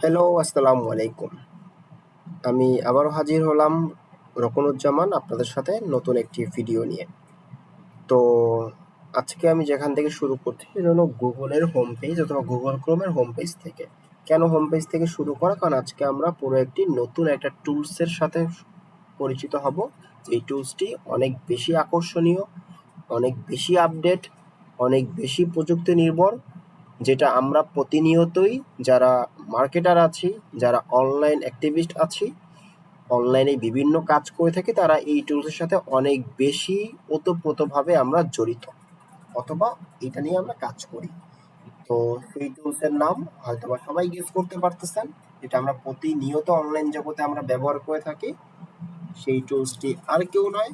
Hello, আসসালামু আলাইকুম। আমি আবারও হাজির হলাম রকনুজ্জামান আপনাদের সাথে নতুন একটি ভিডিও নিয়ে। তো আজকে আমি যেখান থেকে শুরু করছি সেটা হলো গুগলের হোম পেজ অথবা গুগল ক্রোমের হোম পেজ থেকে। কেন হোম পেজ থেকে শুরু করা? কারণ আজকে আমরা পুরো একটি নতুন একটা টুলসের সাথে পরিচিত হব। এই টুলসটি অনেক বেশি আকর্ষণীয়, অনেক বেশি আপডেট, অনেক বেশি প্রযুক্তি নির্ভর, যেটা আমরা প্রতিনিয়তই যারা মার্কেটার আছি, যারা অনলাইন অ্যাক্টিভিস্ট আছি, অনলাইনে বিভিন্ন কাজ করে থাকি, তারা এই টুলসের সাথে অনেক বেশি ওতপ্রোতভাবে আমরা জড়িত, অথবা এটা নিয়ে আমরা কাজ করি। তো সেই টুলসের নাম হয়তোবা সবাই গেস করতে পারতেছেন, যেটা আমরা প্রতিনিয়ত অনলাইন জগতে আমরা ব্যবহার করে থাকি। সেই টুলসটি আর কেউ নয়,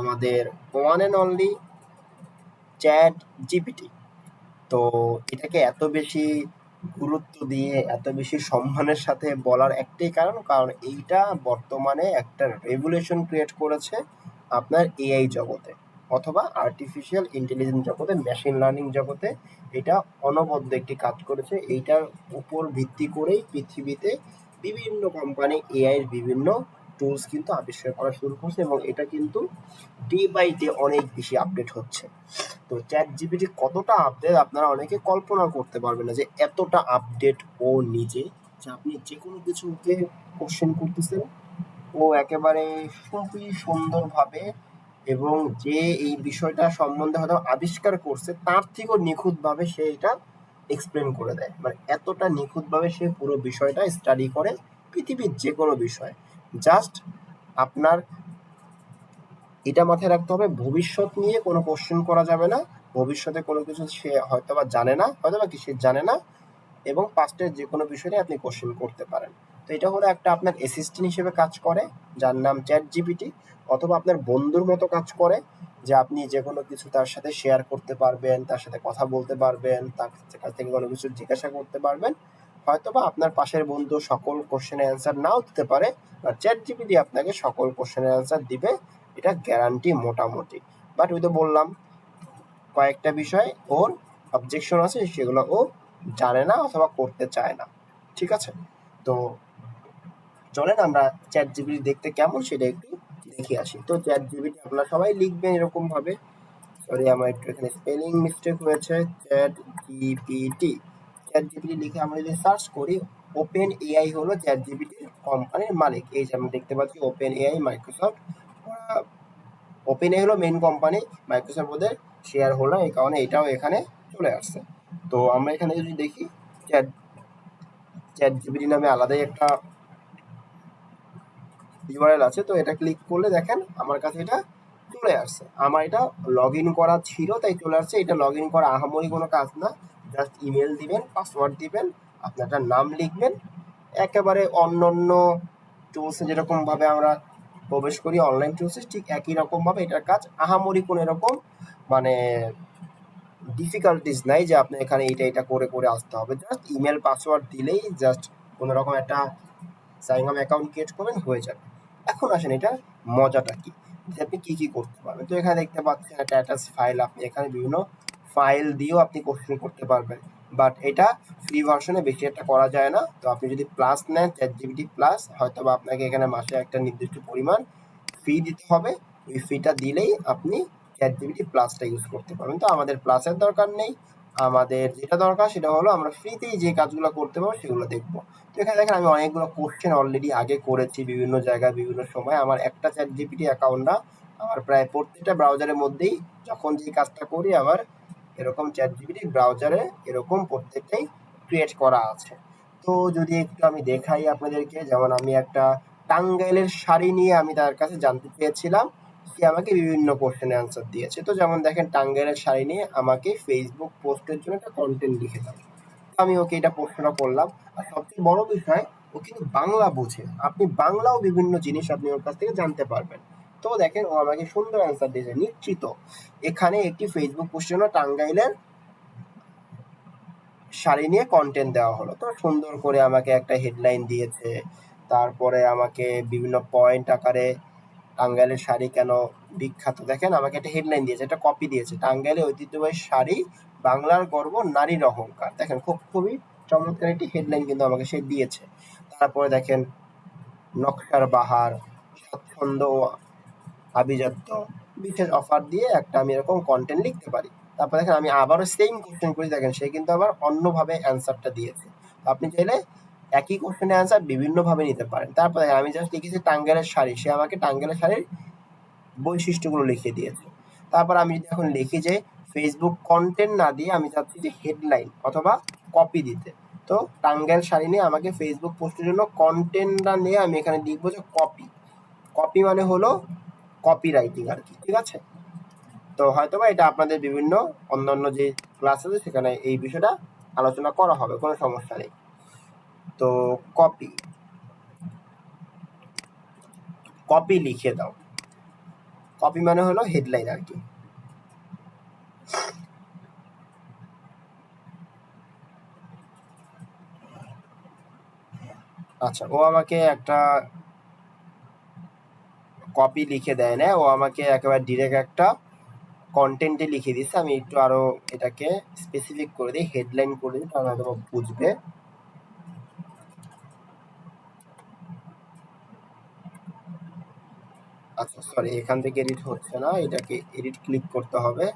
আমাদের one and only chat GPT. তো এটাকে এত বেশি গুরুত্ব দিয়ে এত বেশি সম্মানের সাথে বলার একটাই কারণ এইটা বর্তমানে একটা রেভুলেশন ক্রিয়েট করেছে আপনার এআই জগতে, অথবা আর্টিফিশিয়াল ইন্টেলিজেন্স জগতে, মেশিন লার্নিং জগতে। এটা অনবদ্য একটি কাজ করেছে। এইটার উপর ভিত্তি করেই পৃথিবীতে বিভিন্ন কোম্পানি এআই এর বিভিন্ন টুলস কিন্তু আবিষ্কার করা শুরু করছে, এবং এটা কিন্তু ডে বাই ডে অনেক বেশি আপডেট হচ্ছে। তো চ্যাট জিপিটি কতটা আপডেট আপনারা অনেকে কল্পনা করতে পারবেন না, যে এতটা আপডেট ও নিজে, যে আপনি যে কোনো কিছুকে কোশ্চেন করতেছেন, ও একেবারে খুবই সুন্দরভাবে, এবং যে এই বিষয়টা সম্বন্ধে হয়তো আবিষ্কার করছে তার থেকেও নিখুঁতভাবে সে এটা এক্সপ্লেন করে দেয়। মানে এতটা নিখুঁতভাবে সে পুরো বিষয়টা স্টাডি করে, পৃথিবীর যে কোনো বিষয়। জাস্ট আপনার এটা মাথায় রাখতে হবে, ভবিষ্যৎ নিয়ে কোনো কোশ্চেন করা যাবে না। ভবিষ্যতে কোনো কিছু সে হয়তোবা জানে না, হয়তোবা কি সে জানে না, এবং পাস্টের যে কোনো বিষয়ে আপনি কোশ্চেন করতে পারেন। তো এটা হলো একটা আপনার অ্যাসিস্ট্যান্ট হিসেবে কাজ করে, যার নাম চ্যাট জিপিটি, অথবা আপনার বন্ধুর মতো কাজ করে, যে আপনি যে কোনো কিছু তার সাথে শেয়ার করতে পারবেন, তার সাথে কথা বলতে পারবেন, তার কাছ থেকে কোনো কিছু জিজ্ঞাসা করতে পারবেন। হয়তোবা আপনার পাশের বন্ধু সকল কোশ্চেনের অ্যান্সার নাও দিতে পারে, বা চ্যাট জিপিটি আপনাকে সকল কোশ্চেনের অ্যান্সার দিবে, এটা গ্যারান্টি মোটামুটি। বাট ওই তো বললাম, কয়েকটা বিষয় ওর অবজেকশন আছে, সেগুলো ও জানে না অথবা করতে চায় না। ঠিক আছে? তো চলেন আমরা চ্যাট জিপিটি দেখতে কেমন সেটা একটু দেখে আসি। তো চ্যাট জিপিটি আপনারা সবাই লিখবেন এরকম ভাবে। সরি, আমার একটু এখানে স্পেলিং মিস্টেক হয়েছে। চ্যাট জিপিটি, চ্যাট জিপিটি লিখে আমরা যদি সার্চ করি, ওপেন এআই হলো চ্যাট জিপিটির কোম্পানির মালিক। এই যে আমরা দেখতে পাচ্ছি open AI, Microsoft. Open AI হলো মেইন কোম্পানি, মাইক্রোসফট ওদের শেয়ার হোল্ডার, এই কারণে এটাও এখানে চলে আসছে। তো আমরা এখানে যদি দেখি, চ্যাট চ্যাট জিপিটি নামে আলাদাই একটা ইউআরএল আছে। তো এটা ক্লিক করলে দেখেন আমার কাছে এটা চলে আসছে। আমার এটা লগ ইন করা ছিল তাই চলে আসছে। এটা লগ ইন করা আহামরি কোনো কাজ না। জাস্ট ইমেল দিবেন, পাসওয়ার্ড দিবেন, আপনার একটা নাম লিখবেন। একেবারে অন্যান্য টুলসে যেরকমভাবে আমরা প্রবেশ করি অনলাইন টুলসে, ঠিক একই রকমভাবে এটার কাজ। আহামরি কোনো এরকম মানে ডিফিকাল্টিস নাই যে আপনি এখানে এটা করে করে আসতে হবে। জাস্ট ইমেল পাসওয়ার্ড দিলেই জাস্ট কোনো রকম একটা সাইন আপ অ্যাকাউন্ট ক্রিয়েট করবেন, হয়ে যাবে। এখন আসেন এটা মজাটা কি, যে আপনি কি কি করতে পারবেন। তো এখানে দেখতে পাচ্ছেন একটা অ্যাটাচ ফাইল, আপনি এখানে বিভিন্ন ফাইল দিয়েও আপনি কোশ্চেন করতে পারবেন। বাট এটা ফ্রি ভার্সনে বেশি একটা করা যায় না। তো আপনি যদি প্লাস নেন, চ্যাট জিপিটি প্লাস, হয়তো বা আপনাকে এখানে মাসে একটা নির্দিষ্ট পরিমাণ ফি দিতে হবে। ওই ফিটা দিলেই আপনি চ্যাট জিপিটি প্লাসটা ইউজ করতে পারবেন। তো আমাদের প্লাসের দরকার নেই, আমাদের যেটা দরকার সেটা হলো আমরা ফ্রিতেই যে কাজগুলো করতে পারবো সেগুলো দেখবো। তো এখানে দেখেন আমি অনেকগুলো কোশ্চেন অলরেডি আগে করেছি বিভিন্ন জায়গায় বিভিন্ন সময়। আমার একটা চ্যাট জিপিটি অ্যাকাউন্ট না, আমার প্রায় প্রত্যেকটা ব্রাউজারের মধ্যেই যখন যে কাজটা করি, আমার এরকম চ্যাট জিপিটি ব্রাউজারে এরকম প্রত্যেকটাই ক্রিয়েট করা আছে। তো যদি একটু আমি দেখাই আপনাদেরকে, যেমন আমি একটা টাঙ্গাইলের শাড়ি নিয়ে আমি তার কাছে জানতে চেয়েছিলাম, সে আমাকে বিভিন্ন কোশ্চেনের অ্যান্সার দিয়েছে। তো যেমন দেখেন, টাঙ্গাইলের শাড়ি নিয়ে আমাকে ফেসবুক পোস্টের জন্য একটা কন্টেন্ট লিখে দাও। আমি ওকে এটা প্রশ্নটা করলাম। আর সবচেয়ে বড় বিষয়, ও কিন্তু বাংলা বোঝে। আপনি বাংলাও বিভিন্ন জিনিস আপনি ওর কাছ থেকে জানতে পারবেন। তো দেখেন ও আমাকে সুন্দর অ্যান্সার দিয়েছে, নিশ্চিত এখানে একটি ফেসবুক পোস্টের জন্য টাঙ্গাইলের শাড়ি নিয়ে কন্টেন্ট দেওয়া হলো। তো সুন্দর করে আমাকে একটা হেডলাইন দিয়েছে, তারপরে আমাকে বিভিন্ন পয়েন্ট আকারে টাঙ্গাইলের শাড়ি কেন বিখ্যাত, দেখেন আমাকে একটা হেডলাইন দিয়েছে, একটা কপি দিয়েছে, টাঙ্গাইলের ঐতিহ্যবাহী শাড়ি বাংলার গর্ব, নারীর অহংকার। দেখেন খুবই চমৎকার একটি হেডলাইন কিন্তু আমাকে সে দিয়েছে। তারপরে দেখেন নকশার বাহার, স্বচ্ছন্দ ও আভিজাত্য, বিশেষ অফার দিয়ে একটা আমি এরকম কন্টেন্ট লিখতে পারি। তারপর দেখেন আমি আবারও সেম কোশ্চেন করি, দেখেন সে কিন্তু আবার অন্যভাবে অ্যান্সারটা দিয়েছে। আপনি চাইলে একই কোশ্চেনের অ্যান্সার বিভিন্নভাবে নিতে পারেন। তারপর দেখেন আমি জাস্ট লিখেছি টাঙ্গাইলের শাড়ি, সে আমাকে টাঙ্গাইলের শাড়ির বৈশিষ্ট্যগুলো লিখে দিয়েছে। তারপর আমি যদি এখন লিখি যে ফেসবুক কন্টেন্ট না দিয়ে আমি চাচ্ছি যে হেডলাইন অথবা কপি দিতে, তো টাঙ্গাইল শাড়ি নিয়ে আমাকে ফেসবুক পোস্টের জন্য কন্টেন্টটা নিয়ে আমি এখানে লিখবো যে কপি। কপি মানে হলো কপি রাইটিং আর কি, ঠিক আছে? তো হয়তোবা এটা আপনাদের বিভিন্ন অন্যান্য যে ক্লাস আছে সেখানে এই বিষয়টা আলোচনা করা হবে, কোনো সমস্যা নেই। তো কপি, কপি লিখে দাও। কপি মানে হলো হেডলাইন আর কি। আচ্ছা, ও আমাকে একটা কপি লিখে দেয় না, ও আমাকে একেবারে ডিরেক্ট একটা কন্টেন্টে লিখে দিচ্ছে। আমি একটু আরো এটাকে স্পেসিফিক করে দিই, হেডলাইন করে দিই, তাহলে হয়তো বুঝবে। আচ্ছা সরি, এখান থেকে এডিট হচ্ছে না, এটাকে এডিট ক্লিক করতে হবে।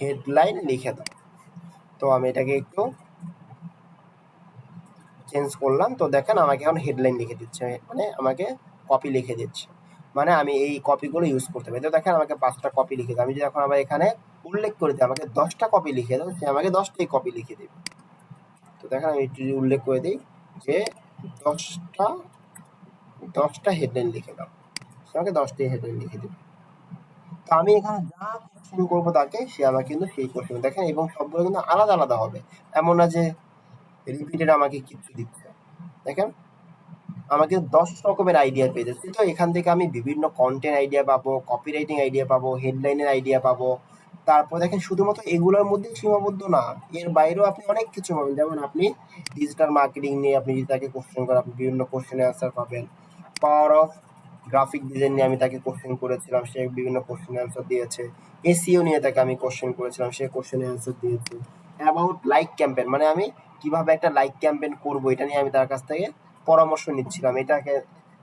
হেডলাইন লিখে দাও। তো আমি এটাকে একটু চেঞ্জ করলাম। তো দেখেন আমাকে এখন হেডলাইন লিখে দিচ্ছে, মানে আমাকে কপি লিখে দিচ্ছে, মানে আমি এই কপিগুলো ইউজ করতে পারি। তো দেখেন আমাকে 5টা কপি লিখে দেয়। আমি যদি এখন আবার এখানে উল্লেখ করে দিই আমাকে 10টা কপি লিখে দাও, সে আমাকে 10টাই কপি লিখে দেবে। তো দেখেন আমি একটু যদি উল্লেখ করে দিই যে 10টা 10টা হেডলাইন লিখে দাও, সে আমাকে 10টি হেডলাইন লিখে দেবে। তো আমি এখানে যা কোশ্চেন করবো তাকে, সে আমাকে কিন্তু সেই কোশ্চেন দেখেন, এবং সবগুলো কিন্তু আলাদা আলাদা হবে, এমন না যে রিপিটেড আমাকে কিছু দিচ্ছে। দেখেন আমাকে 10 রকমের আইডিয়া পেয়ে যাচ্ছে। তো এখান থেকে আমি বিভিন্ন কন্টেন্ট আইডিয়া পাবো, কপি রাইটিং আইডিয়া পাবো, হেডলাইনের আইডিয়া পাবো। তারপর দেখেন শুধুমাত্র এগুলোর মধ্যে সীমাবদ্ধ না, এর বাইরেও আপনি অনেক কিছু পাবেন। যেমন আপনি ডিজিটাল মার্কেটিং নিয়ে আপনি যদি তাকে কোশ্চেন করেন, আপনি বিভিন্ন কোশ্চেনের অ্যান্সার পাবেন। পাওয়ার অফ গ্রাফিক ডিজাইন নিয়ে আমি তাকে কোশ্চেন করেছিলাম, সে বিভিন্ন কোশ্চেনের অ্যান্সার দিয়েছে। এসইও নিয়ে তাকে আমি কোশ্চেন করেছিলাম, সে কোশ্চেনের অ্যান্সার দিয়েছে। অ্যাবাউট লাইক ক্যাম্পেইন, মানে আমি কিভাবে একটা লাইক ক্যাম্পেইন করবো এটা নিয়ে আমি তার কাছ থেকে পরামর্শ নিচ্ছিলাম, এটাকে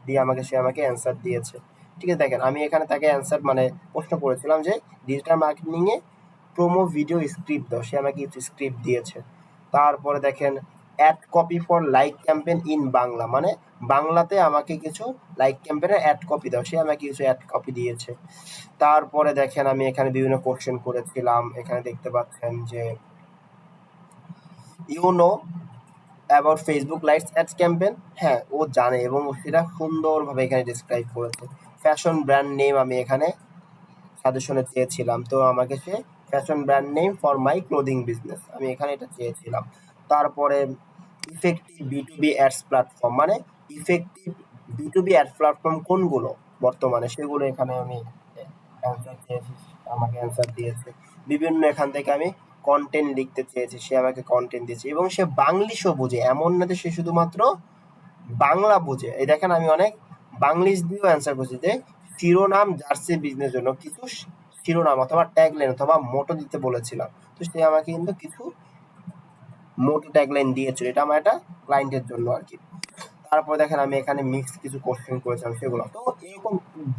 দিয়ে সে আমাকে অ্যান্সার দিয়েছে। ঠিক আছে, দেখেন আমি এখানে তাকে অ্যান্সার মানে প্রশ্ন করেছিলাম যে ডিজিটাল মার্কেটিং এ প্রোমো ভিডিও স্ক্রিপ্ট দাও, সে আমাকে স্ক্রিপ্ট দিয়েছে। তারপরে দেখেন ad copy for like campaign in Bangla, মানে বাংলাতে আমাকে কিছু লাইক ক্যাম্পেইনের অ্যাড কপি দাও, সে আমাকে কিছু অ্যাড কপি দিয়েছে। তারপরে দেখেন আমি এখানে বিভিন্ন কোশ্চেন করেছিলাম, এখানে দেখতে পাচ্ছেন যে you know about Facebook lights ads campaign, হ্যাঁ ও জানে এবং ও সেটা সুন্দরভাবে এখানে ডিসক্রাইব করেছে। ফ্যাশন ব্র্যান্ড নেম আমি এখানে সাজেশনে চেয়েছিলাম, তো আমাকে সে fashion brand name for my clothing business, আমি এখানে এটা চেয়েছিলাম। তারপরে ইফেক্টিভ বি2বি অ্যাডস প্ল্যাটফর্ম, মানে ইফেক্টিভ বি2বি অ্যাড প্ল্যাটফর্ম কোনগুলো বর্তমানে, সেগুলো এখানে আমি অ্যান্সার চেয়েছি, আমাকে অ্যান্সার দিয়েছে। বিভিন্ন এখান থেকে আমি কন্টেন্ট লিখতে চেয়েছি, সে আমাকে কন্টেন্ট দিয়েছে, এবং সে বাংলিশও বোঝে, এমন না যে সে শুধুমাত্র বাংলা বোঝে। এই দেখেন আমি অনেক বাংলিশ দিয়েও অ্যান্সার করছি যে শিরোনাম জার্সি বিজনেস জন্য কিছু শিরোনাম অথবা ট্যাগলাইন অথবা মোটো দিতে বলেছিলাম, তো সে আমাকে কিন্তু কিছু মোটো ট্যাগলাইন দিয়েছিল, এটা আমার একটা ক্লায়েন্টের জন্য আর কি। তারপর দেখেন আমি এখানে মিক্স কিছু কোশ্চেন করেছিলাম সেগুলো। তো এরকম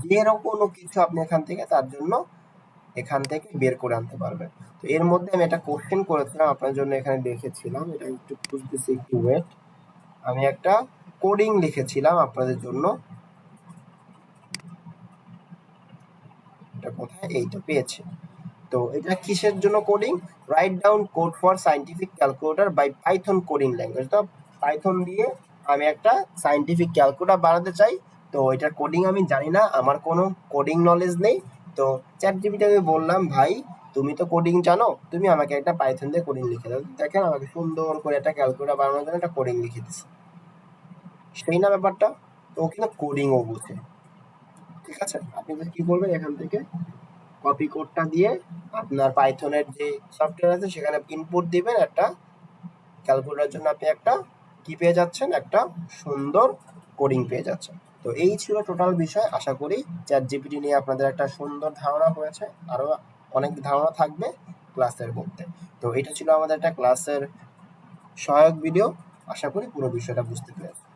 যেরকম কিছু আপনি এখান থেকে তার জন্য এখান থেকে বের করে আনতে পারবেন। তো এর মধ্যে আমি একটা কোশ্চেন করেছিলাম আপনার জন্য, এখানে লিখেছিলাম, এটা একটু খুঁজতেছি, একটু ওয়েট। আমি একটা কোডিং লিখেছিলাম আপনাদের জন্য, এটা কোথায়, এইটা পেয়েছি। তো এটা কিসের জন্য coding? Write down code for scientific calculator by Python coding language. তো পাইথন দিয়ে আমি একটা সায়েন্টিফিক ক্যালকুলেটর বানাতে চাই তো এটার কোডিং আমি জানি না, আমার কোনো কোডিং নলেজ নেই। তো চ্যাট জিপিটি আমি বললাম, ভাই তুমি তো কোডিং জানো, তুমি আমাকে একটা পাইথন দিয়ে কোডিং লিখে দাও। দেখেন আমাকে সুন্দর করে একটা ক্যালকুলেটর বানানোর জন্য একটা কোডিং লিখে দিচ্ছে, সেই না ব্যাপারটা। তো ও কিন্তু কোডিংও বুঝে। ঠিক আছে, আপনি তো কি করবেন, এখান থেকে কপি কোডটা দিয়ে আপনার পাইথনের যে সফটওয়্যার আছে সেখানে ইনপুট দিবেন, একটা ক্যালকুলেটরের জন্য আপনি একটা কি পেয়ে যাচ্ছেন, একটা সুন্দর কোডিং পেয়ে যাচ্ছেন। তো এই ছিল টোটাল বিষয়। আশা করি চ্যাট জিপিটি নিয়ে আপনাদের একটা সুন্দর ধারণা হয়েছে, আরও অনেক ধারণা থাকবে ক্লাসের মধ্যে। তো এটা ছিল আমাদের একটা ক্লাসের সহায়ক ভিডিও। আশা করি পুরো বিষয়টা বুঝতে পেরেছেন।